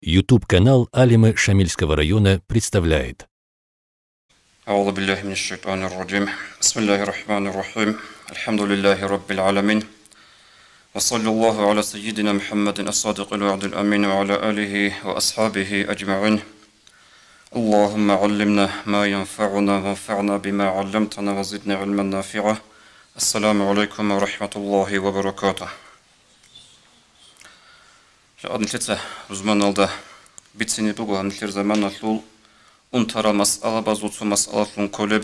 YouTube-канал Алимы Шамильского района представляет. أعوذ بالله من الشيطان الرجيم بسم الله الرحمن الرحيم الحمد لله رب العالمين وصلى الله على سيدنا محمد الصادق الوعد الأمين وعلى آله وأصحابه أجمعين اللهم علمنا ما ينفعنا وانفعنا بما علمتنا وزدنا علما نافعا السلام عليكم ورحمة الله وبركاته Adniltetse uzman alda bitsini bugu adnilter zamanla lul untara mas'ala bazutsu mas'ala lun koleb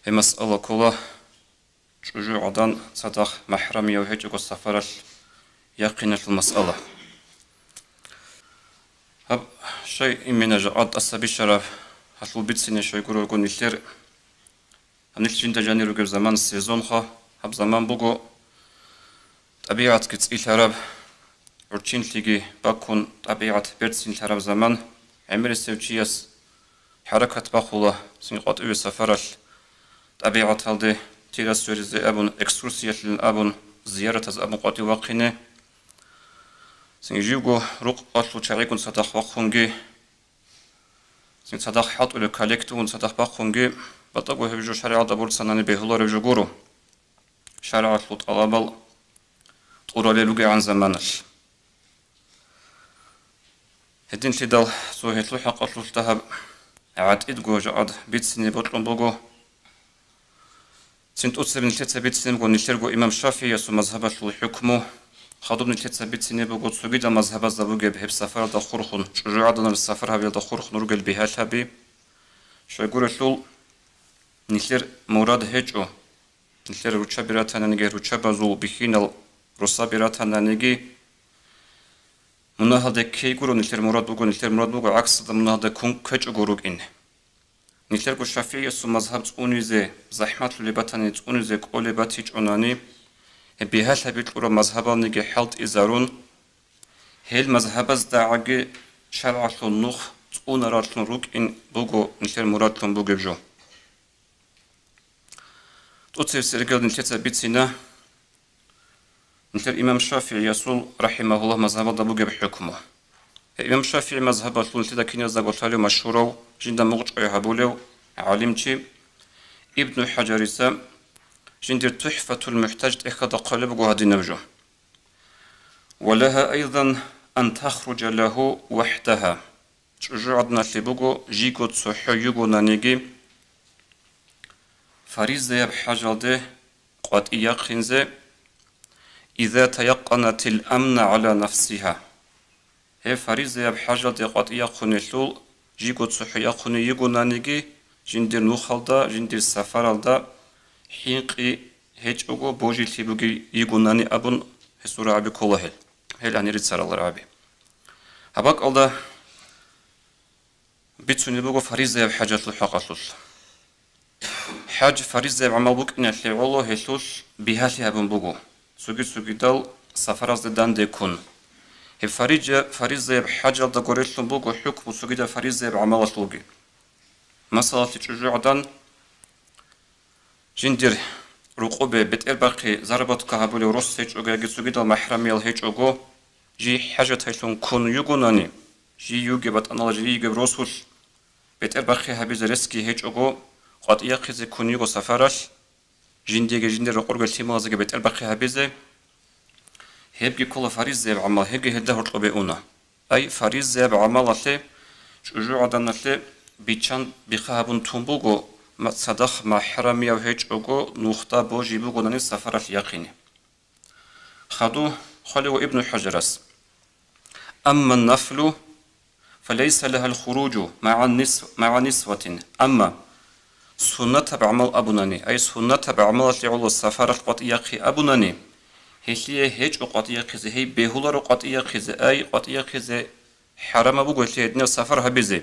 mas'ala kola çocuğadan sadak mahrami ya hecego safaral yaqinet mas'ala hab şey imenaja ad asabi şaraf haslul bitsini şey guru nilter adniltinde janiru göv zaman sezon ha hab zaman bugu tabiat kitsil harab Urçintligi bakun tabiat bertsin taraf zaman emir sevciyas harakat bakula sinqat üye safaral tabiat halde tiras söylezi abun ekskursiyatlin abun ziyaret az abun qati waqine sin jugo ruq qatlu çarikun sadak waqungi sin sadak hat ule kolektun sadak waqungi batago hevju şariata bursanani behular hevju guru şariat lut alabal turaleluge an zamanal هدين تدل سوهت لو حق أطلو التهب عاد إدقو جعاد بيتسني بطلن بوغو سنت أتسبن التتسا بيتسني بوغو نشترقو إمام شافي يسو مذهبة الحكمو خاضبن التتسا بيتسني بوغو تسوغيدا مذهبة زبوغي بهب سفر دا خورخون شجوعادنا السفر هبيل دا خورخون رجل بهال هبي شو يقول اللول نشتر مراد هجو نشتر روچا براتانا نجي روچا بازو بخين الرصا براتانا نجي 문화하대 케이구로 닐테르 무라두고 악스다 문화하대 쿵쾌쭈고룩 인네 닐테르고 샤피이스 mazhab 츠우니제 자히마트 리바타니 츠우니제 꼴레바티 ጮ나니 비할 하비트로 mazhabal니게 헬트 이자룬 헬 mazhabaz 다아게 샤라틀 누խ 츠우나라틀 룩인 부고 닐테르 무라틀 부게죠 또체스르겔 닐테차 비치나 مثل الإمام الشافعي يسول رحمه الله مذهب ضبوج بحكمه الإمام الشافعي مذهب الثلث ده كنا زغوتالو مشهورو جندا مغج يهبولو عالمتي ابن حجر سام جند تحفة المحتاج إخذ قلب هذه نوجه ولها أيضا أن تخرج له وحدها شجعنا لبوجو جيكو تصحو يجو نانيجي فريزة بحاجة ده قد يقينزه إذا تيقنت الأمن على نفسها هي فريزة بحاجة قد يقون اللول جيكو تصحي يقون يقونانيجي جندر نوخالدا جندر سفارالدا حينقي هيجوغو بوجي تيبوغي يقوناني أبون هسورة عبي كولا هل أني ريتسار الله عبي هباك الله بيتسوني بوغو فريزة بحاجة الحقاطل حاج فريزة بعمل بوك إن اللي والله هسوس بهالي هبون بوغو سوغي دال سفراز دان ديكون هي فريزة بحاجة دا قريتلن بوغو حكم سوغي دا فريزة بعمل سلوغي مثلا تجوعدان جندر رقوبة بتقل باقي زربات كهابولي روس هيجوغي سوغي دا محرميال هيجوغو جي حاجة تايلون كون يوغوناني جي يوغي بات انال جي يوغي روسوش بتقل باقي هابيز رسكي هيجوغو قد يقيزي كون يوغو سفراش جندر رقورغ التيمازغي بتقل باقي هابيزي هبجي كل فريزة بعمل هبجي هده هرطبيئونا أي فريزة بعمل اللي شجوع دنا اللي بيشان بخابون تنبوغو صدق محرمي أو هيج أوغو نخطا بوجي بوغو نني سفر اليقيني خدو خلو ابن حجرس أما النفل فليس لها الخروج مع نسوة أما سنة بعمل أبناني أي سنة بعمل اللي على السفر القطيقي أبناني هي هيج قطية خزي هي بهولار قطية خزي أي قطية خزي حرام بقول لي سفر هبزي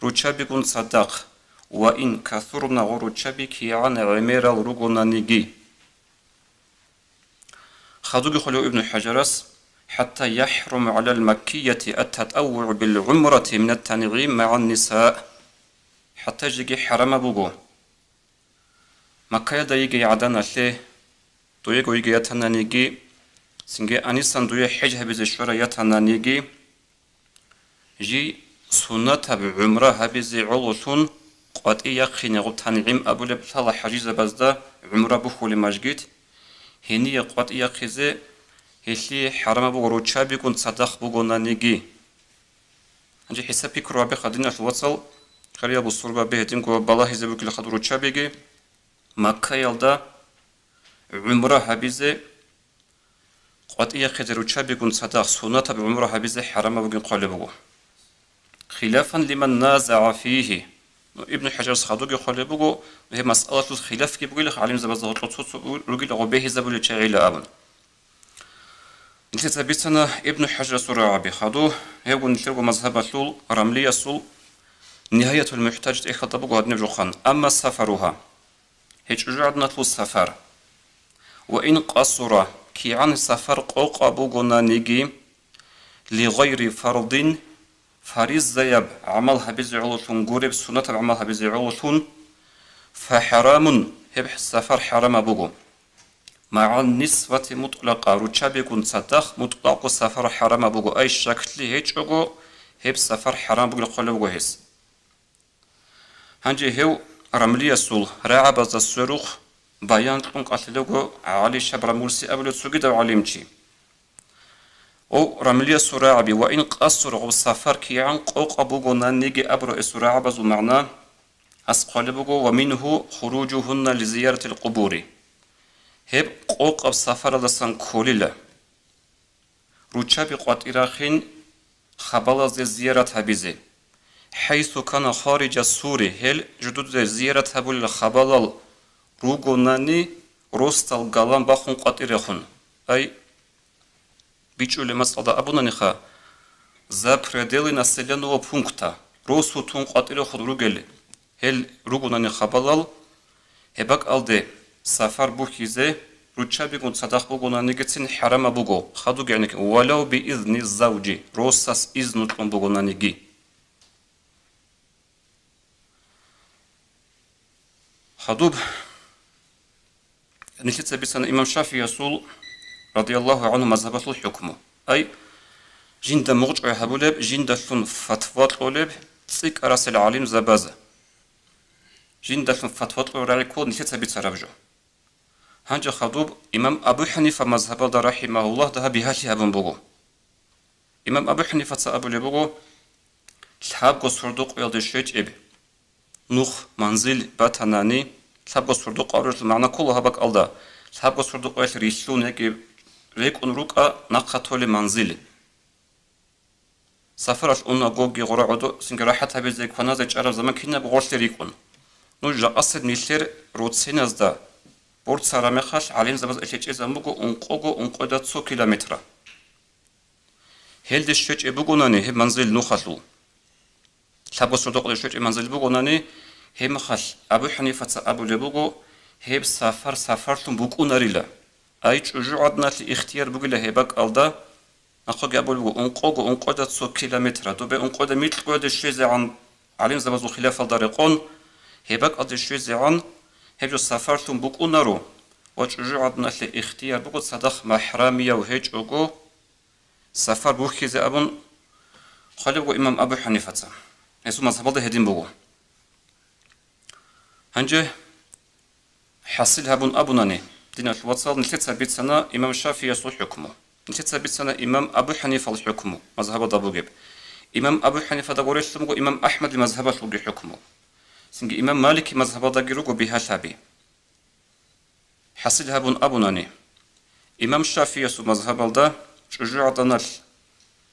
روتشا بيكون صدق وإن كثرنا روتشا بيكي عن عمير الرجونا نيجي خذوا خلو ابن حجرس حتى يحرم على المكية التطوع بالعمرة من التنعيم مع النساء حتى يجي حرام بقول مكة يجي عدنا له دويغو يجي يتنانيجي سنجي أنيسان دوي حجه بزي شورا يتنانيجي جي سنة بعمرة هبزي علوشون قطي يقين غو تنعيم أبو لبطالة حجيزة بزدا عمرة بخولي مججيت هني قطي يقيزي هشي حرام بو روچا بيكون صدق بوغونا نيجي انجي حسابي كروابي خدينا الوصل خليا ابو الصربة بهتين كو بالله يزبوك لخد روچا بيجي مكة يلدا عمره هبيزي قطي يقيزي روچا بيكون صدق سنة بعمره هبيزي حرام بوغين قلبو خلافا لمن نازع فيه ابن حجر صادوق قلبو وهي مسألة الخلاف كي بقول لك علم زبزة وطلطوط رجل غبيه زبول تشعيل أبن نتلت بيتنا ابن حجر سرعة خدوه هيقول نتلقوا مذهب الثول رملية الثول نهاية المحتاج إخطبوا قد نبجوخان أما سفرها هيج جعدنا تلو السفر وإن قصر كي عن السفر قوق أبوغنا نيجي لغير فرض فريز زيب عملها بزعولتون قريب سنة عملها بزعولتون فحرام هبح السفر حرام أبوغو مع النسبة مطلقة روچا بيكون صدق مطلق السفر حرام بوغو أي شكل هيج أغو هيب سفر حرام بوغو لقل بوغو هيس هنجي هيو رملية سول راعة بزا السروخ بيان تلون قتلوغو عالي شبر مولسي أبلو تسوغي دو عليمتي او رملية سراعة بي وإن قصر غو سفر كيان قوق بوغو نانيجي أبرو السراعة بزو معنى أسقال بوغو ومنه خروجهن لزيارة القبور هب قوق السفر لسان كوليلا روچا بقوات إراخين خبال زيارة هبيزي حيث كان خارج السوري هل جدود زيارة هبول خبال روغو ناني روستال غالان باخون قوات إراخون أي بيچولي مسألة أبونا نخا за пределы населенного пункта росу тун قوات إراخون روغل هل روغو ناني خبالال هباك алде سفر بوخيزه روچا بيكون صدق بوغونا نيجتين حرام بوغو خدو يعني ولو بإذن الزوج روساس إذن تون بوغونا نيجي خدوب نشيت بسنة إمام شافعي يسول رضي الله عنه مذهبه الحكم أي جند مغجع هبولب جند ثن فتوات قولب تسيك أراس العالم زبازة جند ثن فتوات قولب كود نشيت بسرابجو هنجا خدوب إمام أبو حنيفة مذهبه دا رحمه الله ده بهاتي هبن بوغو إمام أبو حنيفة أبو لبوغو تحابقو سردوق يلدي شيج إب نوخ منزل باتناني تحابقو سردوق أورج المعنى كله هبك ألدا تحابقو سردوق يلدي ريشلون هكي ريك أنروكا نقطولي منزل سفرش أنا قوغي غرا عدو سنگ راحت هبي زي كوانازي چارب زمان كينا بغورش ريكون نو جا أصد نيشلر روتسين از دا بورد سرامخش علم زباز اشيچ زمبوغو اونقوغو اونقودا 2 كيلومتر هلد شيچ بوغوناني هب منزل نوخالو تابو صدق شيچ منزل بوغوناني هم خش ابو حنيفه ابو لبوغو هب سفرتون بوغوناريلا اي چوجو عدنات اختيار بوغلا هبك алда نخوغ ابو لبوغو اونقوغو اونقودا 2 كيلومتر دوبه اونقودا ميتل قود شيز عن علم زباز خلاف الدرقون هبك اد شيز عن هجو سفرتون بوغونارو وچوجو عدنات اختيار بوغو صدق محرميه وهج اوغو سفر بوخيز ابون خالق امام ابو حنيفه اسو مذهب ده هدين بوغو هنجه حصل هبون ابوناني دين الوصل نتلت بيت سنه امام الشافعي يصل حكمه نتلت بيت سنه امام ابو حنيفه الحكم مذهب ده بوغيب امام ابو حنيفه ده غوريشتمغو امام احمد المذهب الوغي حكمه سنجي امام مالك مذهب ده غيروغو بها شابي حصل هبون ابوناني امام الشافعي يصل مذهب ده چوجو عدنال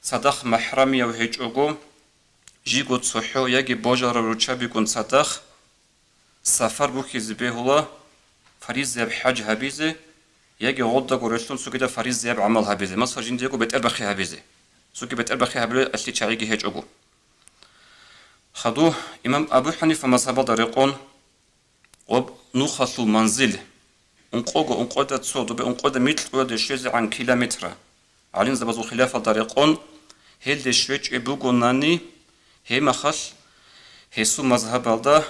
صدق محرميه وهج اوغو جيغو تصحو يجي بوجر روچا بيكون صدق سفر بوخيز بهولا فريز يب حج هبيزه يجي غدا غورشتون سوكيدا فريز يب عمل هبيزه ما سجين ديغو بيت اربخي هبيزه سوكي بيت اربخي هبل اشلي چايغي هج اوغو خدو امام ابو حنيفه مذهب درقون وب نوخص المنزل انقوغو انقودا تصودو بانقودا متر قود شيز عن كيلومتر علين زبازو خلاف الدرقون هل شويچ بوغو ناني هما خش هسو مذهب الدا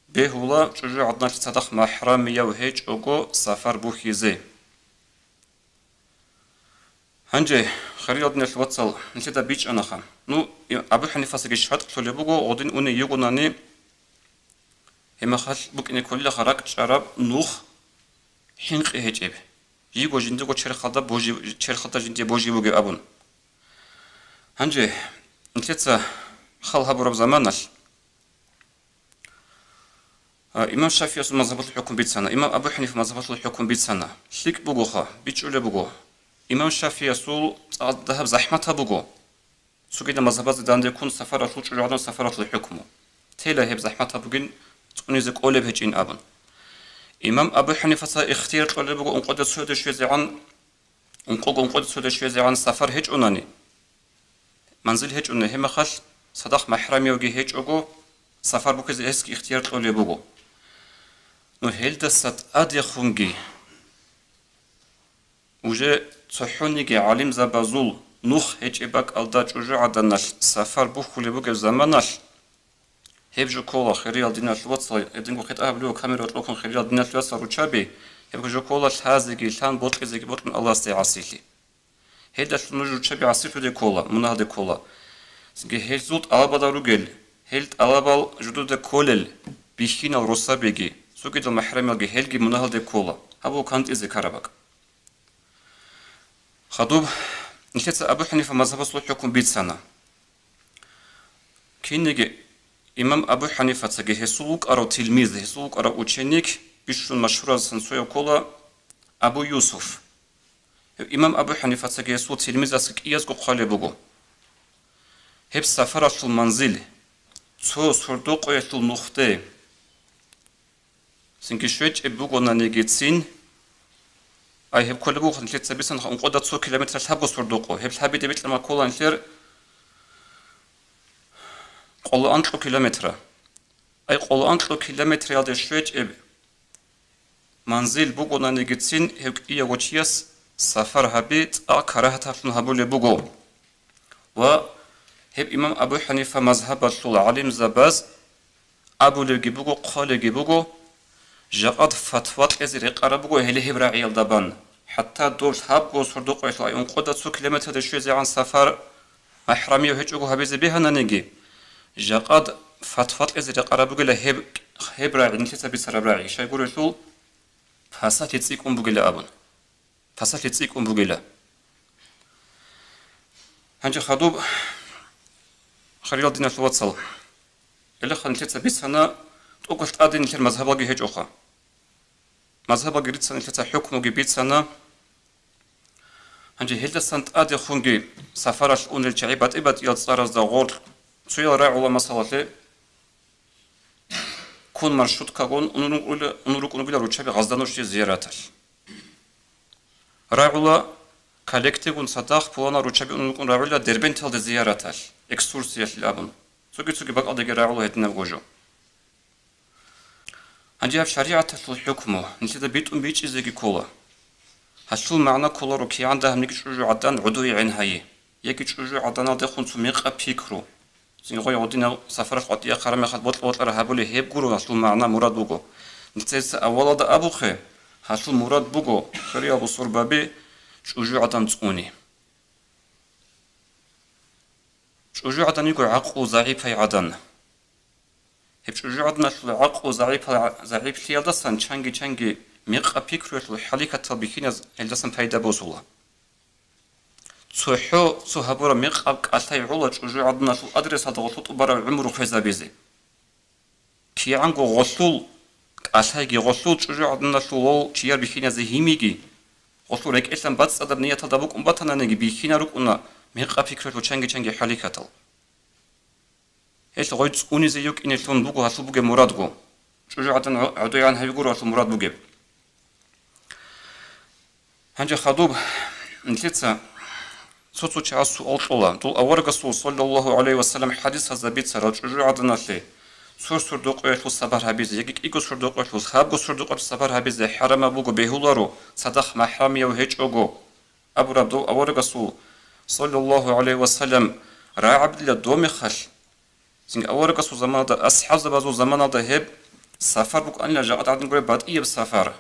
بهولا چوجو عدناش صدق محرميه وهج اوغو سفر بوخيزه هنجي خريط نش واتسال نسيت بيتش أنا خام نو أبو حنيفة سجى شهاد كل بوجو غدين أني يجوناني هما خال بوك إن كل خرق شراب نوخ حنق هجيب يجو جندو شر خدا بوجي شر خدا جندي بوجي بوجي أبون هنجي نسيت خال هبرب زمانش إمام الشافعي مذهب الحكم بيت سنة إمام أبو حنيفة مذهب الحكم بيت سنة شليك بوجوها بيتشول بوجو إمام الشافعي سول ذهب زحمتها بوجو سوكيدا مذهبات داند يكون سفر الحج على سفر الحكم تيلا هب زحمتها بوجين تكوني زك أولى بهجين أبن إمام أبو حنيفة اختيار قال بوجو انقد سود شوي عن انقد سود شوي عن سفر هج أناني منزل هج أنه هم خش صدق محرم يوجي هج أجو سفر بوكز اسك اختيار قال بوجو نو هلت ست أدي خونجي وجه صحونيجي عالم زبازول نوخ هيج إباك ألداج وجه عدناش سفر بوخولي بوجه زماناش هبجو كولا خيريال ديناش واتسا ابدين وقت أهبلو كاميرا تلوكن خيريال ديناش واتسا روشابي هبجو كولا هازيجي لان بوتكزيجي بوتكن الله استي عسيلي هيداش نجو تشابي عسيلو دي كولا مناه دي كولا سنجي هيزوت ألابادا روجل هيلت ألابال جدو دي كولل بيشينا الروسا بيجي سوكي دو محرمي هيلجي مناه دي كولا هبو كانت إزي كارباك خطوب نشيت أبو حنيفة مذهب الحكم بيت سنة كينيجي إمام أبو حنيفة تجي هسوق أرو تلميذ هسوق أرو أوتشينيك بيشون مشهور سنسويا كولا أبو يوسف إمام أبو حنيفة تجي هسوق تلميذ أسك إياز قخالي بوجو هب سفر في المنزل تو صردوق يشل نخته سنكي شويج بوجو نانيجيتسين أي هب كل بوخ نشيت سبيسن نقود 2 كيلومتر حبو صردوقو هب حبي دبيت لما كولا نشير قول أنتلو كيلومتر أي قول أنتلو كيلومتر هذا شويج منزل بوجو نانيجيتسين هب إيا وشياس سفر هبيت كراهة تفن هبول بوجو و هب إمام أبو حنيفة مذهب الشول علم زباز أبو لجيبوجو قال جيبوجو جاءت فتوى إزري قربوجو هلي هبرا عيال دبان حتى دول هابجو صردوق يطلع ينقض 2 كيلومتر شوي عن سفر محرمي وهجوجو هبيز بها ننجي جاءت فتوى إزري قربوجو لهب هبرا نتيجة بسربراعي شيء يقول الشول فاسات يتسيكم بوجلا أبون فاسات يتسيكم بوجلا هنجي خدوب خليل الدين الواتسال اللي خلنتي بيسنا تقولت أدين نشر مذهب جهج أخا مذهب جريت سنة حكم جبيت سنة هنجي هيدا سنة أدي خونجي سفرش أون الشعيبات إبات يتصارز دغور سويل راعوا مسألة كون مرشود كون أنورك أنوبيلا روشابي غزدانوش زياراتش راعوا كولكتيفون صداق بوانا روشابي أنورك راعوا دربين تل زياراتش إكسكورسيا لابن سوكي بق أدي راعوا هتنا وجو عندي شريعة الحكم نسيت بيت بيتش زي كولا هالشو معنى كولا روكي عندها منك شجوع عدن عدوي عين هاي يكي شجوع عدن هذا خن سميق أبيكرو زين غوي عدينا سفر قطية قرم خد بطل رهابولي هيب جرو هالشو معنى مراد بوجو نسيت أول ده أبو خي هالشو مراد بوجو خري أبو صربابي شجوع عدن توني شجوع عدن يقول عقل ضعيف هي عدن هب شجوع عدن عقل ضعيف ليه دستن چنگی ميق أبيكرو حليكة طبيخين الدستن پیدا بوصله سو هبورا ميق أبك ألتاي عولا شجوع عدن شو أدرس هذا غلط برا عمره خيزا بيزي كي عنقو غسول ألتاي غسول شجوع عدن شو لو چيار بيخين زهيميجي غسول ريك إسلام باتس أدب نية تدابوك أمباتنا نيجي بيخين روك أنا ميق أبيكرو چنگی حليكة تل هيش غويت أوني زيوك إن شلون بوجو هسو بوجي مرادكو شجوع عدن عدوي عن هيجورو هسو مراد بوجي هنجي خدوب نتيجة صوتو تعسو أوصلا طول أورق الرسول صلى الله عليه وسلم حديث هذا بيت سراج شجوع عدن لي سور دوق يحلو الصبر هبيز يجيك إيكو سور دوق يحلو خاب سور دوق الصبر هبيز حرام بوجو بهولارو صدق محرمي وهيج أوجو أبو ربدو أورق الرسول صلى الله عليه وسلم راعي عبد الله دومي خش سنگ أورق الرسول زمان ده أصحاب زبازو زمان ده هب سفر بوك أن لجأت عدن قريب بعد إيه بسفر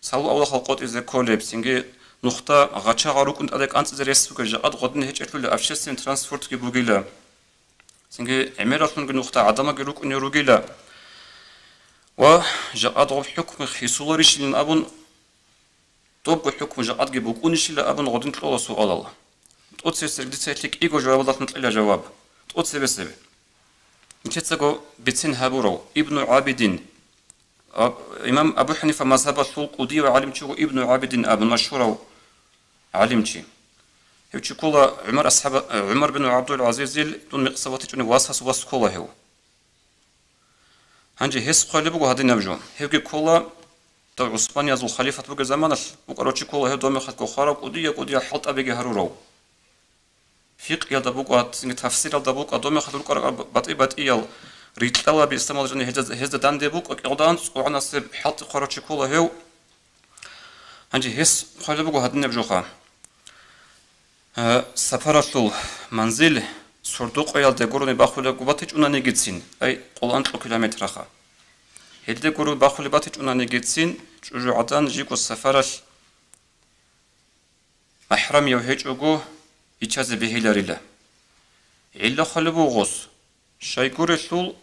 سالو أول خلقات إذا كولب سنگ نقطة غاتشا غاروكن أدك أنت زريس بوجا جاد غدن هيج أتلو أفشسين ترانسبورت كي بوجيلا سنجي عميرة لنج نقطة عدم جروكن يروجيلا وجاد غب حكم خيسولريش لين أبون توب حكم جاد جبوكونيش لا أبون غدن تلو سؤال الله تقول سيرك دي سيرك إيجو جواب الله نطلع جواب تقول سبب نتسقو بتسن هابورو ابن عابدين إمام أبو حنيفة مذهب القودي وعالم شو ابن عابدين أبو مشهور عالم شي هيك كولا عمر أصحاب عمر بن عبد العزيز دون مقصوات جوني واساس واسكولا هو هنجي هس قال بقول هذا نبجو هيك كولا تو عثمان يزول خليفة بقول زمان وقرأت كولا هو دوم خد كخارا قودي حلت أبيجي هرورو فيق يا دبوق تفسير دبوق دوم خد القرآن بطي يل ريتلا باستعمال جوني هز دان دبوق أقدان وعنا سب حلت قرأت كولا هو هنجي هس قال بقول هذا نبجو سفرة المنزل صردوق يال دعورني باخوله قبضت جونا نيجتسين أي قلان 3 كيلومتر خا هل دعور باخوله باتت جونا نيجتسين جو عدن جيكو سفرة محرم يوهج أجو يجاز بهيلاريلا إلا خلبو غوص شاي قريتلول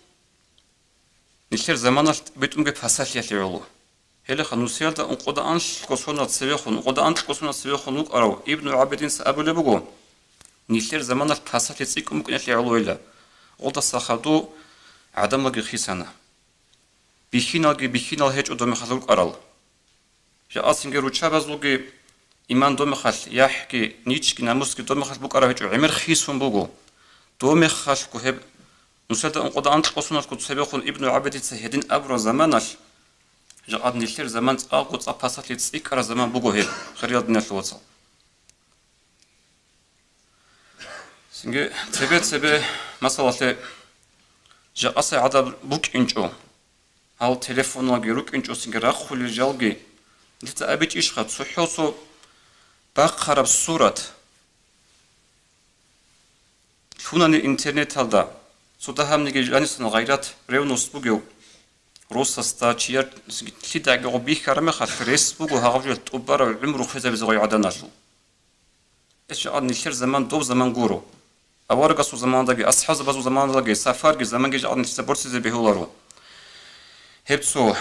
نشر زمان بيتم بفاسات يتعلو هلا خنوسيال دا انقضى أنش قصونا تسويخون انقضى أنش قصونا تسويخون وقرأوا ابن عابدين سأبو لبقو نيشير زمان الحاسات يتسيكم ممكن يتعلو إلا قضى ساخدو عدم لقي خيسانا بيخينا الهيج ودوم خلق قرال جاء سنجي روشا بزلقي إيمان دوم خل يحكي نيتشكي ناموسكي دوم خل بقرا هيج عمر خيسون بقو دوم خل كهب نوسيال دا انقضى أنش قصونا تسويخون ابن عابدين سهدين أبرو زمانش جاء نيشير زمان أقول أباسات يتسيكر زمان بقوه خريط نشوصل سنجي تبي مثلا جاء أصلا عدا بوك إنجو هال تلفون لاجروك إنجو سنجي راخو للجالجي لتا أبيت إيش خد صحوصو بقرب صورة فونان الإنترنت هالدا صدها من جانسون غيرات ريونوس بقيو روسستا تشير تليدا غوبي كرمه خاطر فيسبوك وهاغجل توبر عمرو خزا بزغي عدناشو ايش عاد نشر زمان دو زمان غورو اورغاسو زمان داغي اصحاب بازو زمان داغي سفر جي زمان جي عاد نشر بورسيز بهولارو هبسو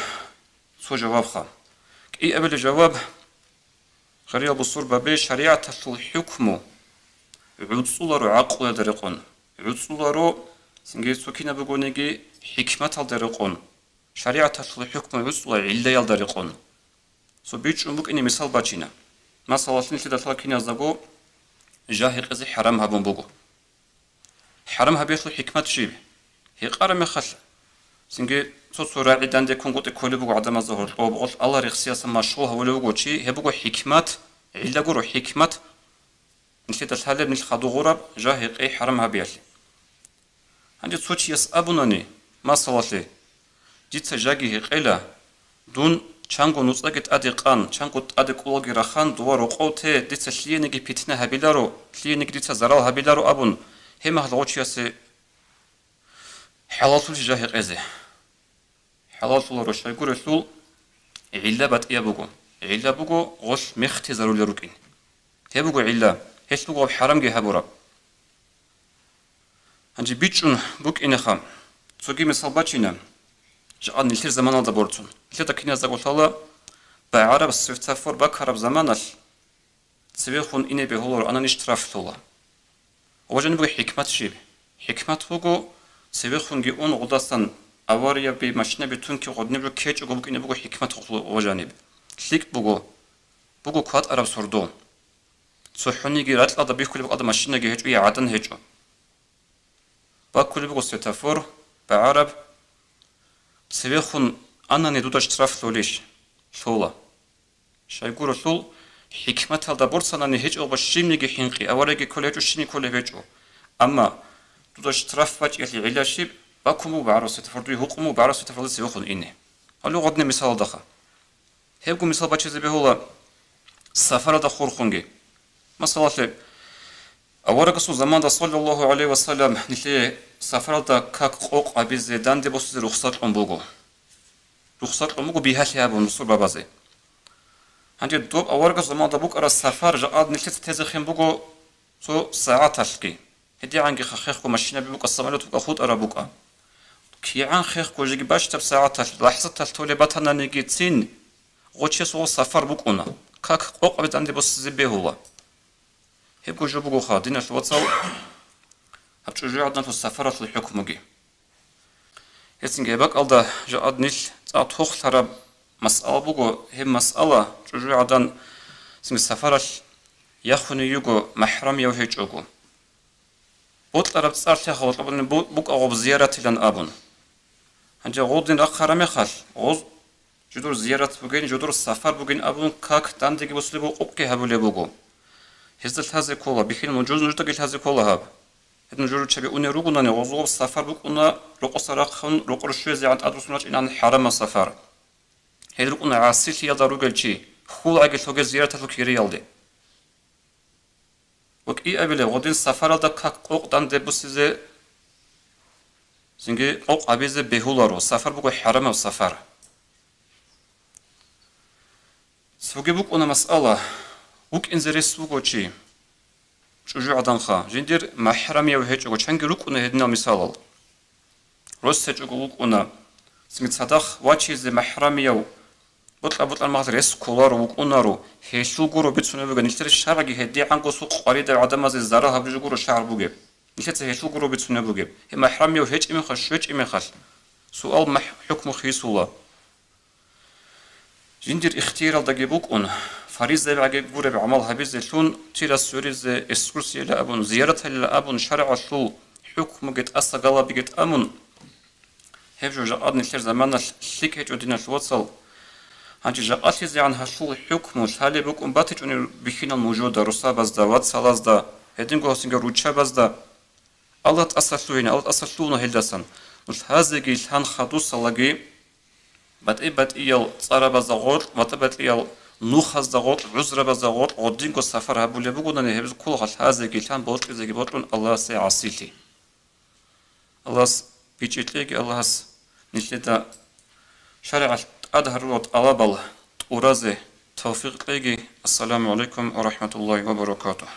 سو جواب خا اي قبل الجواب خريا بصور باب شريعه الحكم عدسولارو عقل درقون عدسولارو سنجي سوكينا بغونيغي حكمت الدرقون شريعة الحكم وصل علة يالدرقون. سو بيج أمك إني مثال باتشينا. مثلا سنتي دخل كينيا زبو جاهق إذا حرام هبون بوجو. حرام هبيتلو حكمة شيء. هي قارم خل. سنجي صورة عدان دي كونغوت كل بوجو عدم الظهر. أو بقول الله رخصية مشروع هو لوجو شيء. هي بوجو حكمة علة جرو حكمة. نتي دخل من الخدو غرب جاهق إيه حرام هبيتلي. عندي صوت يسأبونني مثلا جيت جاجي قيلا دون چانگو نوصاگت ادي قان چانگو ادي قولگي رخان دوارو قوته ديت لينگي بيتنا هبيلارو لينگي ديت زرال هبيلارو ابون هم هلوچياس حلال جاهي قزه حلال رو شايغورسول علا بات يابوغو علا بوغو غش مختي زرول يروكين هبوغو علا هيش بوغو حرام جي هبورا هنجي بيچون بوك انخام سوغي مثال باتشينا جاء نلتر زمان هذا بورتون لذا كنا زقول الله بعرب السفر بكرب زمانش سبيخون إني بهولر أنا نشترف الله وجن بقى حكمة شيء حكمة هو سبيخون جيون غداستان أواريا بمشنا بتون كي غدني بقى كيج وجو إني بقى حكمة وجانب ليك بقى قوات عرب سردون صحوني جرات لا دبيخ كل بقى مشنا جهج ويا عدن هجو بقى كل بقى سفر بعرب سبيخون أنا ندود اشتراف لوليش ثولا شايقول ثول حكمة هذا برصنا نهج أو بشيمني حنقي أولئك كلها شيني كله بيجو أما دود اشتراف بج يلي علاشيب باكمو بعرس تفردي حكمو بعرس تفرد سبيخون إني هلو غدنا مثال دخا هبكم مثال بج زي بهولا سفر دا خورخونجي مثلا أولئك سو زمان صلى الله عليه وسلم نتلي سفر دا كاك قوق عبيز دان دي بوسز رخصات أمبوغو رخصات أمبوغو بيهاتي هابو نصور بابازي عندي دوب أورق زمان دبوك أرى السفر جاد نلتت تزخم بوكو سو ساعات تلقي هدي عنك خخيخ ومشينا ببوك الصمالات وأخوت أرى بوكا كي عن خيخ وجيك باش تب ساعات لحظة تلتولي باتنا نيجيتين غوتشي سو سفر بوكونا كاك قوق بيت عندي بس زبيه هو هبكو جو بوكو خادين الواتساب هبتشو جو عدنا في السفرة الحكومي هسين جايبك ألدا جاد نيل تعطوخ ترى مسألة بوكو هم مسألة جو عدن سين السفرة يخوني يوكو محرم يوهيج أوكو بوت أرب تصارتي خاطر طبعا بوك أغوب زيارة لن أبون هنجي غودين أخرى مخال غوز جدور زيارة بوجين جدور السفر بوجين أبون كاك تاندي بوسلبو قبكي هبولي بوكو هزل هذا كولا بخيل موجود نجتقل هذا كولا هاب هدن جورو تشبي أوني روغوناني غوزو السفر بوك أنا روكو سراخون روكو رشوزي عند أدرسوناش إن عن حرم السفر هيدروك أنا عاسيتي يدا روغل شي خول عقل توجي زيارة لوكيري يالدي وك إي أبلي غودين سفر دا كاك قوق دان دي بوسيزي زنجي قوق أبيزي بهولارو سفر بوكو حرم السفر سوغي بوك أنا مسألة وك إنزريس بوكو شي شجوع دانخا جندير محرم يوهيج أو چنگ روك أنا هدنا مثال روسج أو أنا سميت صدق واتشيز محرم يو بطل المغزر يسكولار وك أنا رو هيشو جورو بتسونه بقى نشتري الشارع هدي عنكو سوق قريد عدم از الزراعة بيجورو شعر بوجب نشتري هيشو جورو بتسونه بوجب هم محرم يوهيج إمي خشوج إمي خش سؤال حكم خيسولا جندير اختيار دقيبوك أنا فريزة بعجب جورة بعمل هبيز شون تيرا سوريز إسكورسية لأبون زيارة لأبون شرع شو حكم جت أصلا بجت أمون هبجو جاء نشر زمان شيك هجو دينا شوصل هنجي جاء تيزي عن هشول حكم شالي بوك باتج أني بخينا الموجودة رصا بزدا واتسالاز دا هدين جو سينجا روتشا بزدا الله تأصلوين الله تأصلونه هلدسن مش هذا جيل هن خدوس الله بات إيال صار بزغور بات إيال نوخ از دغوت عذر بزغوت عدين کو سفر هبوله بگونن هبز کل خال هذا گیلان بولت زگی بولتون الله سي عسيتي الله بيچيتليك الله نشتا شرع أظهر وط الله بل ورزه توفيق ليجي السلام عليكم ورحمة الله وبركاته